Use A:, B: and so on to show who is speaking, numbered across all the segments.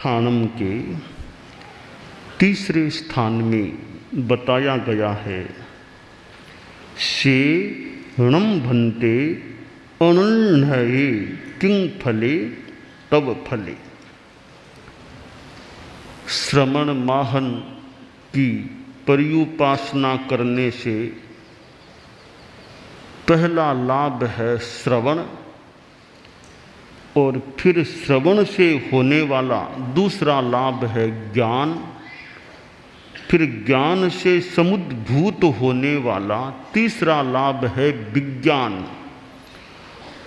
A: ठाणम के तीसरे स्थान में बताया गया है, से णम भन्ते अनन्हये किं फले तव फले। श्रवण माहन की पर्युपासना करने से पहला लाभ है श्रवण, और फिर श्रवण से होने वाला दूसरा लाभ है ज्ञान, फिर ज्ञान से समुद्भूत होने वाला तीसरा लाभ है विज्ञान,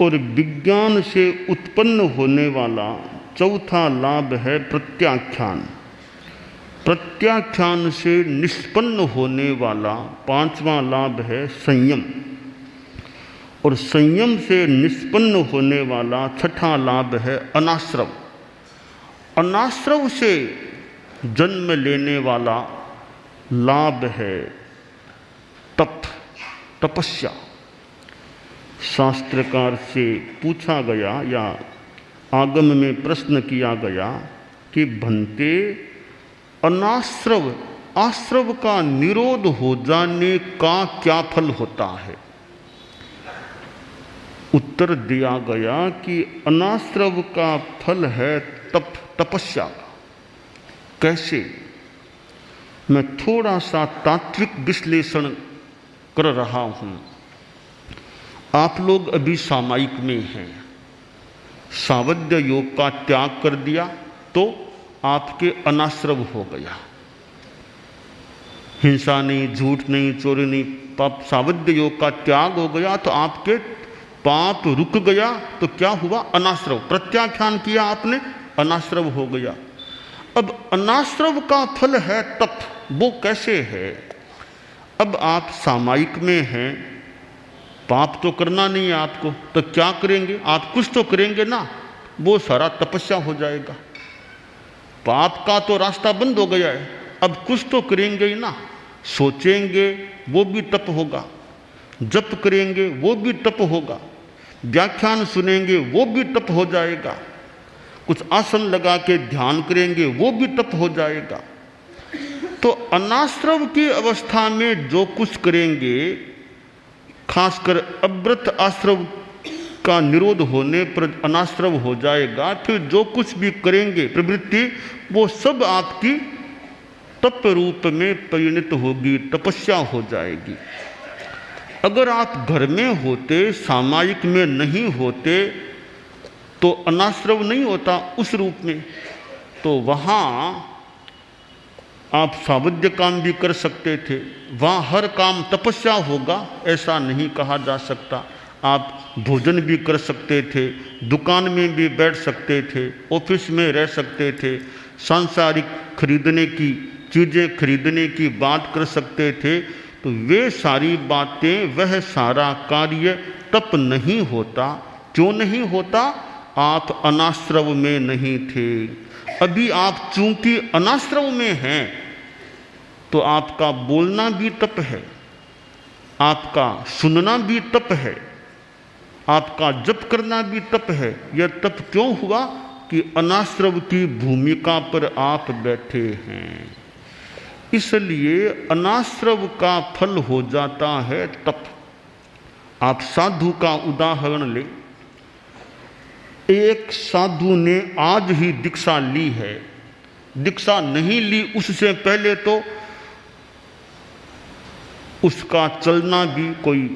A: और विज्ञान से उत्पन्न होने वाला चौथा लाभ है प्रत्याख्यान, प्रत्याख्यान से निष्पन्न होने वाला पांचवा लाभ है संयम, और संयम से निष्पन्न होने वाला छठा लाभ है अनाश्रव। अनाश्रव से जन्म लेने वाला लाभ है तप, तपस्या। शास्त्रकार से पूछा गया या आगम में प्रश्न किया गया कि भन्ते अनाश्रव, आश्रव का निरोध हो जाने का क्या फल होता है? उत्तर दिया गया कि अनाश्रव का फल है तप, तपस्या का। कैसे? मैं थोड़ा सा तात्विक विश्लेषण कर रहा हूँ। आप लोग अभी सामायिक में हैं, सावध्य योग का त्याग कर दिया तो आपके अनाश्रव हो गया। हिंसा नहीं, झूठ नहीं, चोरी नहीं, पाप, सावध्य योग का त्याग हो गया तो आपके पाप रुक गया। तो क्या हुआ? अनाश्रव। प्रत्याख्यान किया आपने, अनाश्रव हो गया। अब अनाश्रव का फल है तप। वो कैसे है? अब आप सामायिक में हैं, पाप तो करना नहीं है आपको, तो क्या करेंगे? आप कुछ तो करेंगे ना, वो सारा तपस्या हो जाएगा। पाप का तो रास्ता बंद हो गया है, अब कुछ तो करेंगे ही ना। सोचेंगे वो भी तप होगा, जप करेंगे वो भी तप होगा, व्याख्यान सुनेंगे वो भी तप हो जाएगा, कुछ आसन लगा के ध्यान करेंगे वो भी तप हो जाएगा। तो अनाश्रव की अवस्था में जो कुछ करेंगे, खासकर अव्रत आश्रव का निरोध होने पर अनाश्रव हो जाएगा। फिर जो कुछ भी करेंगे प्रवृत्ति, वो सब आपकी तप रूप में परिणत होगी, तपस्या हो जाएगी। अगर आप घर में होते, सामायिक में नहीं होते, तो अनाश्रव नहीं होता उस रूप में, तो वहाँ आप सावध्य काम भी कर सकते थे। वहाँ हर काम तपस्या होगा ऐसा नहीं कहा जा सकता। आप भोजन भी कर सकते थे, दुकान में भी बैठ सकते थे, ऑफिस में रह सकते थे, सांसारिक खरीदने की चीज़ें खरीदने की बात कर सकते थे। तो वे सारी बातें, वह सारा कार्य तप नहीं होता। क्यों नहीं होता? आप अनाश्रव में नहीं थे। अभी आप चूंकि अनाश्रव में हैं तो आपका बोलना भी तप है, आपका सुनना भी तप है, आपका जप करना भी तप है। यह तप क्यों हुआ? कि अनाश्रव की भूमिका पर आप बैठे हैं, इसलिए अनाश्रव का फल हो जाता है तप। आप साधु का उदाहरण लें। एक साधु ने आज ही दीक्षा ली है, दीक्षा नहीं ली उससे पहले तो उसका चलना भी, कोई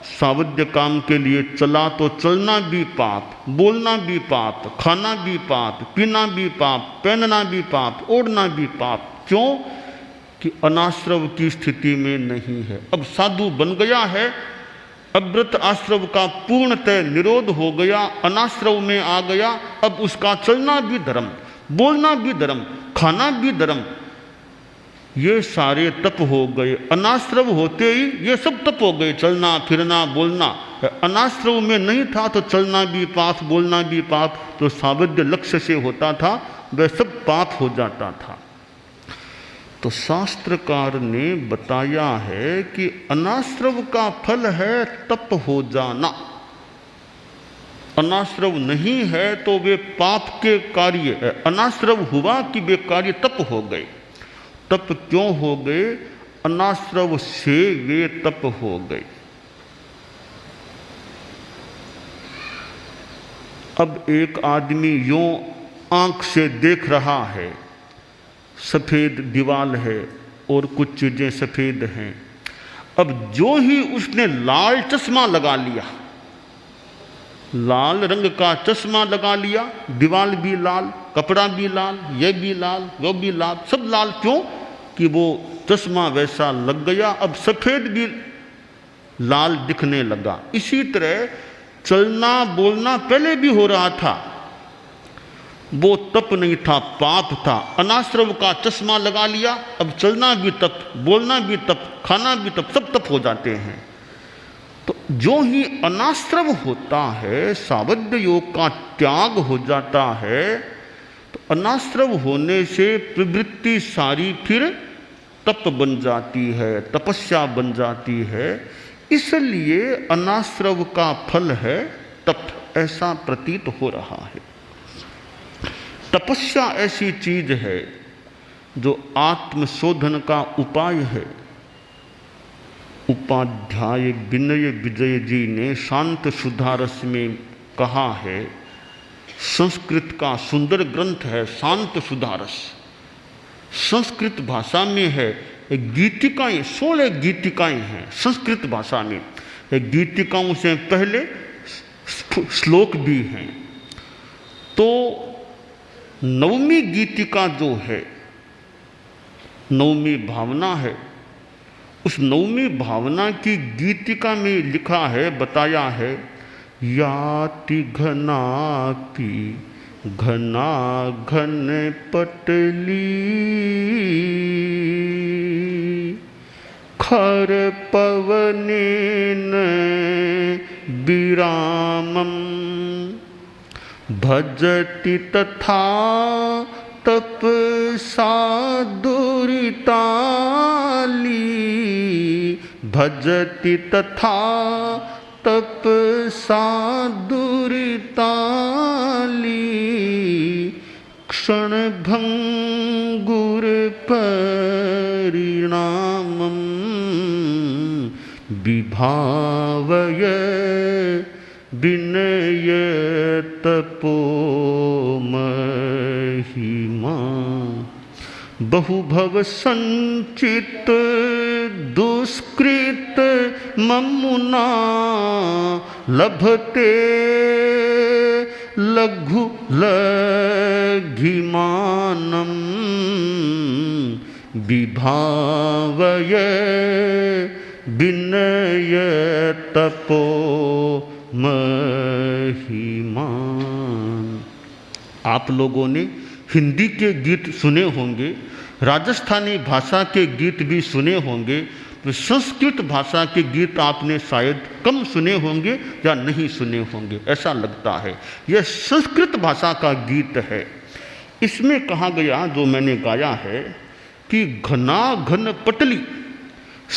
A: सावध्य काम के लिए चला तो चलना भी पाप, बोलना भी पाप, खाना भी पाप, पीना भी पाप, पहनना भी पाप, ओढ़ना भी पाप। क्यों? कि अनाश्रव की स्थिति में नहीं है। अब साधु बन गया है, अव्रत आश्रव का पूर्णतः निरोध हो गया, अनाश्रव में आ गया। अब उसका चलना भी धर्म, बोलना भी धर्म, खाना भी धर्म, ये सारे तप हो गए। अनाश्रव होते ही ये सब तप हो गए, चलना फिरना बोलना। अनाश्रव में नहीं था तो चलना भी पाप, बोलना भी पाप, तो सावध्य लक्ष्य से होता था वह सब पाप हो जाता था। तो शास्त्रकार ने बताया है कि अनाश्रव का फल है तप हो जाना। अनाश्रव नहीं है तो वे पाप के कार्य है। अनाश्रव हुआ कि वे कार्य तप हो गए। तप क्यों हो गए? अनाश्रव से वे तप हो गए। अब एक आदमी यूं आंख से देख रहा है, सफ़ेद दीवार है और कुछ चीज़ें सफ़ेद हैं। अब जो ही उसने लाल चश्मा लगा लिया, लाल रंग का चश्मा लगा लिया, दीवार भी लाल, कपड़ा भी लाल, ये भी लाल, वो भी लाल, सब लाल। क्यों? कि वो चश्मा वैसा लग गया। अब सफ़ेद भी लाल दिखने लगा। इसी तरह चलना बोलना पहले भी हो रहा था, वो तप नहीं था, पाप था। अनाश्रव का चश्मा लगा लिया, अब चलना भी तप, बोलना भी तप, खाना भी तप, सब तप हो जाते हैं। तो जो ही अनाश्रव होता है, सावध्य योग का त्याग हो जाता है, तो अनाश्रव होने से प्रवृत्ति सारी फिर तप बन जाती है, तपस्या बन जाती है। इसलिए अनाश्रव का फल है तप, ऐसा प्रतीत हो रहा है। तपस्या ऐसी चीज है जो आत्मशोधन का उपाय है। उपाध्याय विनय विजय जी ने शांत सुधारस में कहा है, संस्कृत का सुंदर ग्रंथ है शांत सुधारस, संस्कृत भाषा में है। गीतिकाएँ 16 गीतिकाएँ हैं संस्कृत भाषा में। गीतिकाओं से पहले श्लोक भी हैं। तो नवमी गीतिका जो है, नवमी भावना है, उस नवमी भावना की गीतिका में लिखा है, बताया है, याति घनापि घना घन पटली खर पवनेन विरामम भजति तथा तपसा दुरिताली भजति तथा तपसा दुरिताली क्षण भंगुर परिणामम विभावय विनय तपो महिमा बहुभव संचित दुष्कृत ममुना लभते लघु लघिमानम विभावय विनय तपो महिमान। आप लोगों ने हिंदी के गीत सुने होंगे, राजस्थानी भाषा के गीत भी सुने होंगे, तो संस्कृत भाषा के गीत आपने शायद कम सुने होंगे या नहीं सुने होंगे, ऐसा लगता है। यह संस्कृत भाषा का गीत है। इसमें कहा गया, जो मैंने गाया है, कि घना घन पटली,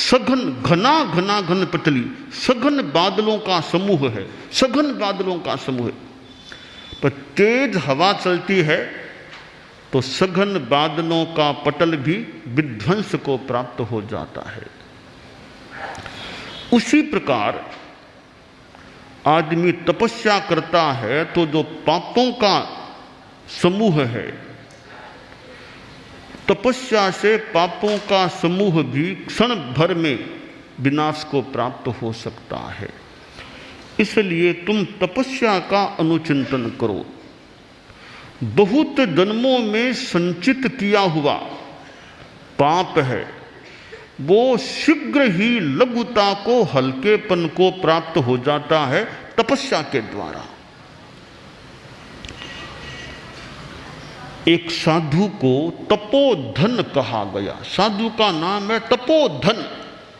A: सघन घना घना घन पटली, सघन बादलों का समूह है, सघन बादलों का समूह है। पर तेज हवा चलती है तो सघन बादलों का पटल भी विध्वंस को प्राप्त हो जाता है। उसी प्रकार आदमी तपस्या करता है तो जो पापों का समूह है, तपस्या से पापों का समूह भी क्षण भर में विनाश को प्राप्त हो सकता है। इसलिए तुम तपस्या का अनुचिंतन करो। बहुत जन्मों में संचित किया हुआ पाप है, वो शीघ्र ही लघुता को, हल्केपन को प्राप्त हो जाता है तपस्या के द्वारा। एक साधु को तपोधन कहा गया। साधु का नाम है तपोधन,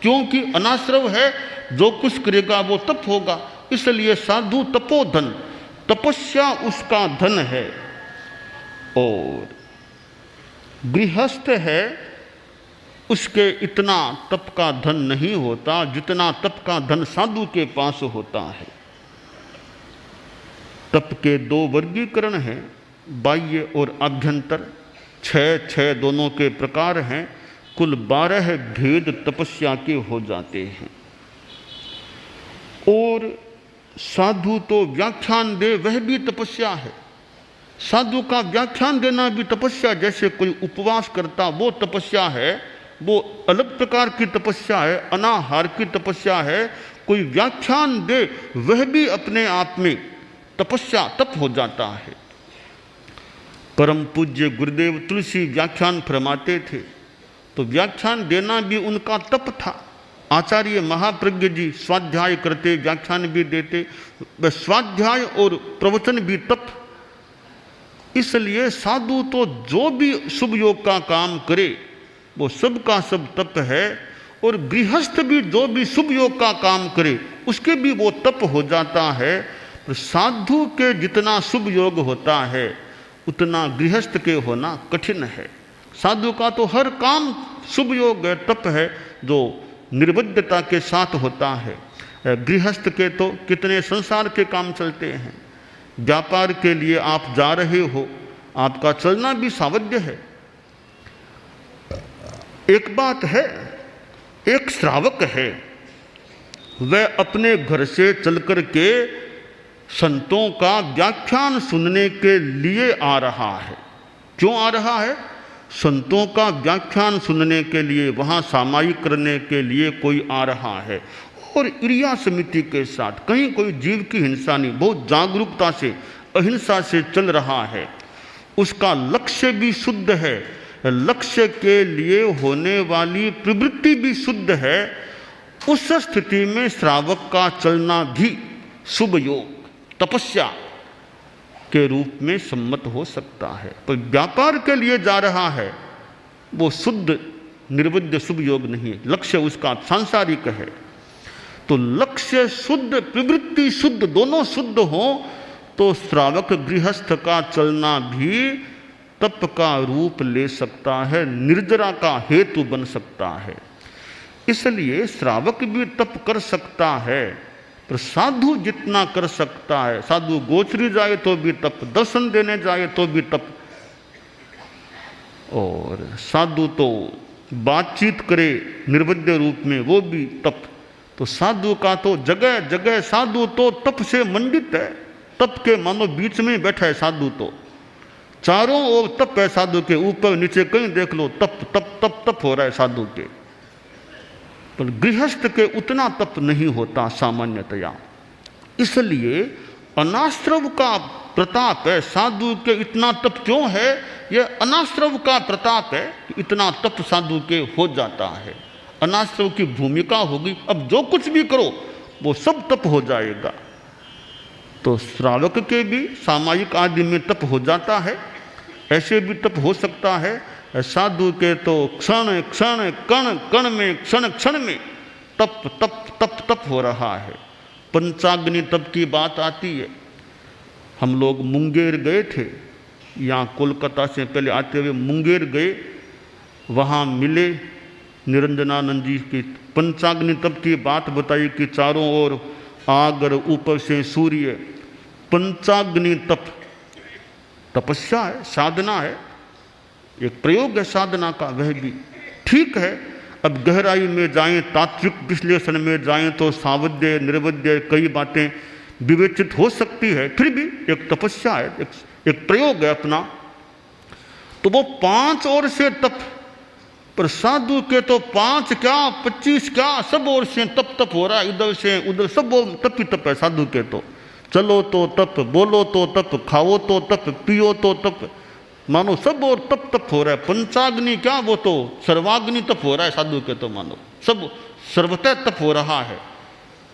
A: क्योंकि अनाश्रव है, जो कुछ करेगा वो तप होगा, इसलिए साधु तपोधन, तपस्या उसका धन है। और गृहस्थ है, उसके इतना तप का धन नहीं होता जितना तप का धन साधु के पास होता है। तप के 2 वर्गीकरण हैं, बाह्य और आभ्यंतर। 6 दोनों के प्रकार हैं। कुल 12 भेद तपस्या के हो जाते हैं। और साधु तो व्याख्यान दे, वह भी तपस्या है। साधु का व्याख्यान देना भी तपस्या। जैसे कोई उपवास करता वो तपस्या है, वो अलग प्रकार की तपस्या है, अनाहार की तपस्या है। कोई व्याख्यान दे वह भी अपने आप में तपस्या, तप हो जाता है। परम पूज्य गुरुदेव तुलसी व्याख्यान फरमाते थे, तो व्याख्यान देना भी उनका तप था। आचार्य महाप्रज्ञ जी स्वाध्याय करते, व्याख्यान भी देते, वह स्वाध्याय और प्रवचन भी तप। इसलिए साधु तो जो भी शुभ योग का काम करे वो सब का सब तप है। और गृहस्थ भी जो भी शुभ योग का काम करे उसके भी वो तप हो जाता है। तो साधु के जितना शुभ योग होता है उतना गृहस्थ के होना कठिन है। साधु का तो हर काम शुभ योग है, तप है, जो निर्बद्धता के साथ होता है। गृहस्थ के तो कितने संसार के काम चलते हैं। व्यापार के लिए आप जा रहे हो, आपका चलना भी सावध्य है। एक बात है, एक श्रावक है, वह अपने घर से चलकर के संतों का व्याख्यान सुनने के लिए आ रहा है। क्यों आ रहा है? संतों का व्याख्यान सुनने के लिए, वहाँ सामायिक करने के लिए कोई आ रहा है। और इरिया समिति के साथ कहीं कोई जीव की हिंसा नहीं, बहुत जागरूकता से अहिंसा से चल रहा है। उसका लक्ष्य भी शुद्ध है, लक्ष्य के लिए होने वाली प्रवृत्ति भी शुद्ध है। उस स्थिति में श्रावक का चलना भी शुभ योग, तपस्या के रूप में सम्मत हो सकता है। पर व्यापार के लिए जा रहा है वो शुद्ध निर्बुद्ध शुभ योग नहीं है, लक्ष्य उसका सांसारिक है। तो लक्ष्य शुद्ध, प्रवृत्ति शुद्ध, दोनों शुद्ध हो तो श्रावक गृहस्थ का चलना भी तप का रूप ले सकता है, निर्जरा का हेतु बन सकता है। इसलिए श्रावक भी तप कर सकता है, पर साधु जितना कर सकता है, साधु गोचरी जाए तो भी तप, दर्शन देने जाए तो भी तप, और साधु तो बातचीत करे निर्बद्ध रूप में वो भी तप। तो साधु का तो जगह जगह, साधु तो तप से मंडित है, तप के मानो बीच में बैठा है साधु। तो चारों ओर तप है साधु के, ऊपर नीचे कहीं देख लो तप तप तप तप हो रहा है साधु के। पर गृहस्थ के उतना तप नहीं होता सामान्यतया। इसलिए अनाश्रव का प्रताप है। साधु के इतना तप क्यों है? यह अनाश्रव का प्रताप है कि इतना तप साधु के हो जाता है। अनाश्रव की भूमिका होगी, अब जो कुछ भी करो वो सब तप हो जाएगा। तो श्रावक के भी सामायिक आदि में तप हो जाता है, ऐसे भी तप हो सकता है। साधु के तो क्षण क्षण कण कण में, क्षण क्षण में तप तप तप तप हो रहा है। पंचाग्नि तप की बात आती है। हम लोग मुंगेर गए थे, यहाँ कोलकाता से पहले आते हुए मुंगेर गए, वहाँ मिले निरंजनानंद जी की पंचाग्नि तप की बात बताई कि चारों ओर आग और ऊपर से सूर्य। पंचाग्नि तप तपस्या है, साधना है, एक प्रयोग है साधना का, वह भी ठीक है। अब गहराई में जाएं, तात्विक विश्लेषण में जाएं तो सावध्य निर्वध्य कई बातें विवेचित हो सकती है, फिर भी एक तपस्या है, एक प्रयोग है अपना। तो वो 5 ओर से तप, पर साधु के तो 5 क्या 25 क्या सब ओर से तप तप हो रहा है, इधर से उधर सब तप ही तप है साधु के। तो चलो तो तप, बोलो तो तप, खाओ तो तप, पियो तो तप, मानो सब और तप तप हो रहा है। पंचाग्नि क्या, वो तो सर्वाग्नि तप हो रहा है साधु के। तो मानो सब सर्वतः तप हो रहा है,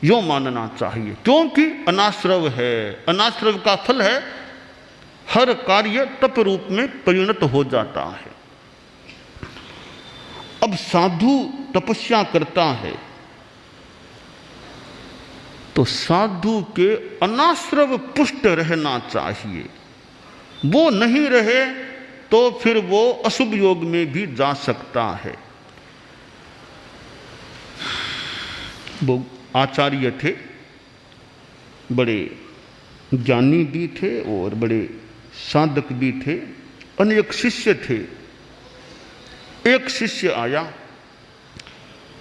A: यो मानना चाहिए, क्योंकि अनाश्रव है। अनाश्रव का फल है हर कार्य तप रूप में परिणत हो जाता है। अब साधु तपस्या करता है तो साधु के अनाश्रव पुष्ट रहना चाहिए। वो नहीं रहे तो फिर वो अशुभ योग में भी जा सकता है। वो आचार्य थे, बड़े ज्ञानी भी थे और बड़े साधक भी थे, अनेक शिष्य थे। एक शिष्य आया,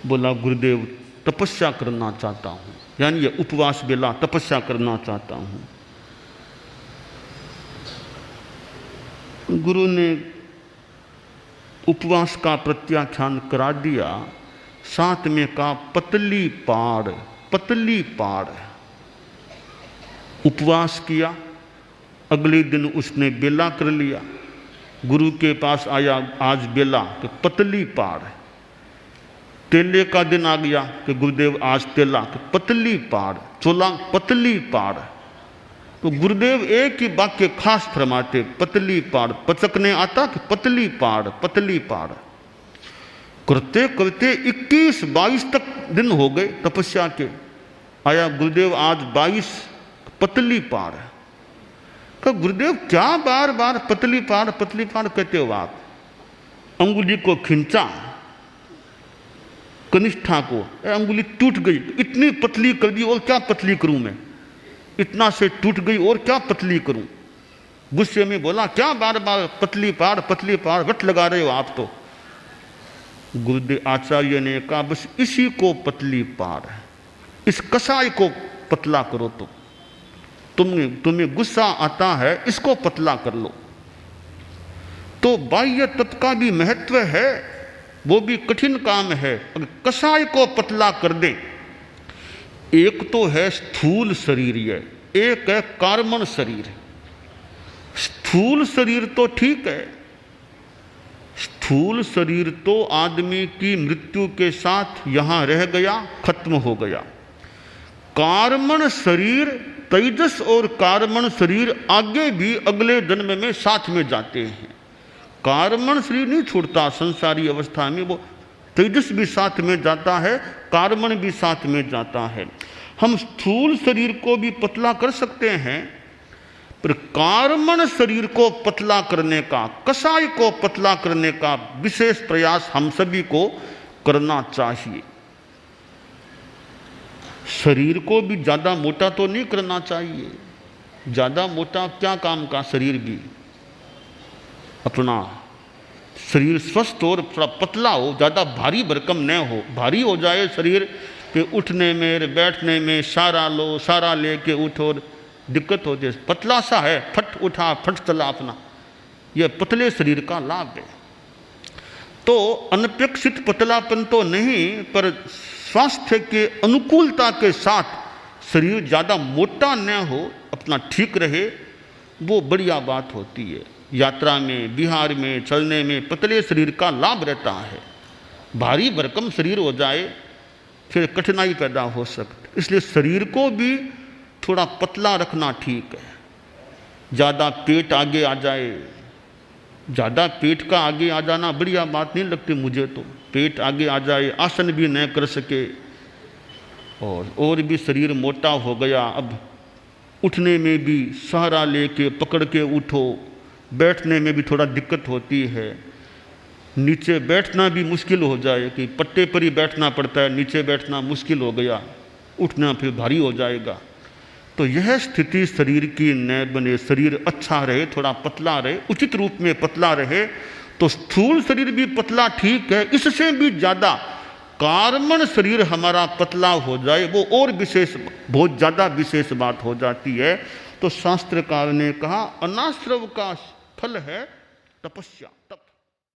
A: बोला गुरुदेव तपस्या करना चाहता हूँ, यानी ये उपवास बेला तपस्या करना चाहता हूँ। गुरु ने उपवास का प्रत्याख्यान करा दिया, साथ में कहा पतली पाड़, पतली पाड़। उपवास किया, अगले दिन उसने बेला कर लिया। गुरु के पास आया, आज बेला, तो पतली पाड़। तेले का दिन आ गया कि गुरुदेव आज तेला, तो पतली पाड़। चोला, पतली पाड़। तो गुरुदेव एक ही वाक्य खास फरमाते, पतली पाड़। पचकने आता कि पतली पाड़, पतली पाड़। करते करते 21-22 तक दिन हो गए तपस्या के। आया गुरुदेव आज 22, पतली पाड़। कहा गुरुदेव क्या बार बार पतली पाड़ कहते हो आप? अंगुली को खींचा, कनिष्ठा को, अंगुली टूट गई, इतनी पतली कर दी, और क्या पतली करूं मैं? इतना से टूट गई और क्या पतली करूं? गुस्से में बोला क्या बार बार पतली पाड़ वट लगा रहे हो आप तो? गुरुदेव आचार्य ने कहा बस इसी को पतली पाड़, इस कसाई को पतला करो। तो तुम्हें गुस्सा आता है, इसको पतला कर लो। तो बाह्य तप का भी महत्व है, वो भी कठिन काम है। अगर कसाय को पतला कर दे, एक तो है स्थूल शरीर, एक है कार्मण शरीर। स्थूल शरीर तो ठीक है, स्थूल शरीर तो आदमी की मृत्यु के साथ यहां रह गया, खत्म हो गया। कार्मण शरीर, तेजस और कार्मण शरीर आगे भी अगले जन्म में साथ में जाते हैं। कार्मण शरीर नहीं छूटता संसारी अवस्था में, वो तेजस भी साथ में जाता है, कार्मण भी साथ में जाता है। हम स्थूल शरीर को भी पतला कर सकते हैं, पर कार्मण शरीर को पतला करने का, कसाय को पतला करने का विशेष प्रयास हम सभी को करना चाहिए। शरीर को भी ज़्यादा मोटा तो नहीं करना चाहिए। ज़्यादा मोटा क्या काम का? शरीर भी अपना शरीर स्वस्थ और थोड़ा पतला हो, ज़्यादा भारी भरकम न हो। भारी हो जाए शरीर के उठने में बैठने में, सारा लो, सारा लेके उठो, दिक्कत हो जाए। पतला सा है, फट उठा फट चला अपना, यह पतले शरीर का लाभ है। तो अनपेक्षित पतलापन तो नहीं, पर स्वास्थ्य के अनुकूलता के साथ शरीर ज़्यादा मोटा न हो, अपना ठीक रहे, वो बढ़िया बात होती है। यात्रा में, बिहार में, चलने में पतले शरीर का लाभ रहता है। भारी भरकम शरीर हो जाए फिर कठिनाई पैदा हो सकती, इसलिए शरीर को भी थोड़ा पतला रखना ठीक है। ज़्यादा पेट आगे आ जाए, ज़्यादा पेट का आगे आ जाना बढ़िया बात नहीं लगती मुझे तो। पेट आगे आ जाए, आसन भी न कर सके, और भी शरीर मोटा हो गया, अब उठने में भी सहारा लेके पकड़ के उठो, बैठने में भी थोड़ा दिक्कत होती है। नीचे बैठना भी मुश्किल हो जाए कि पट्टे पर ही बैठना पड़ता है, नीचे बैठना मुश्किल हो गया, उठना फिर भारी हो जाएगा। तो यह स्थिति शरीर की न बने, शरीर अच्छा रहे, थोड़ा पतला रहे, उचित रूप में पतला रहे। तो स्थूल शरीर भी पतला ठीक है, इससे भी ज़्यादा कार्मण शरीर हमारा पतला हो जाए, वो और विशेष, बहुत ज़्यादा विशेष बात हो जाती है। तो शास्त्रकार ने कहा अनाश्रव का फल है तपस्या, तप।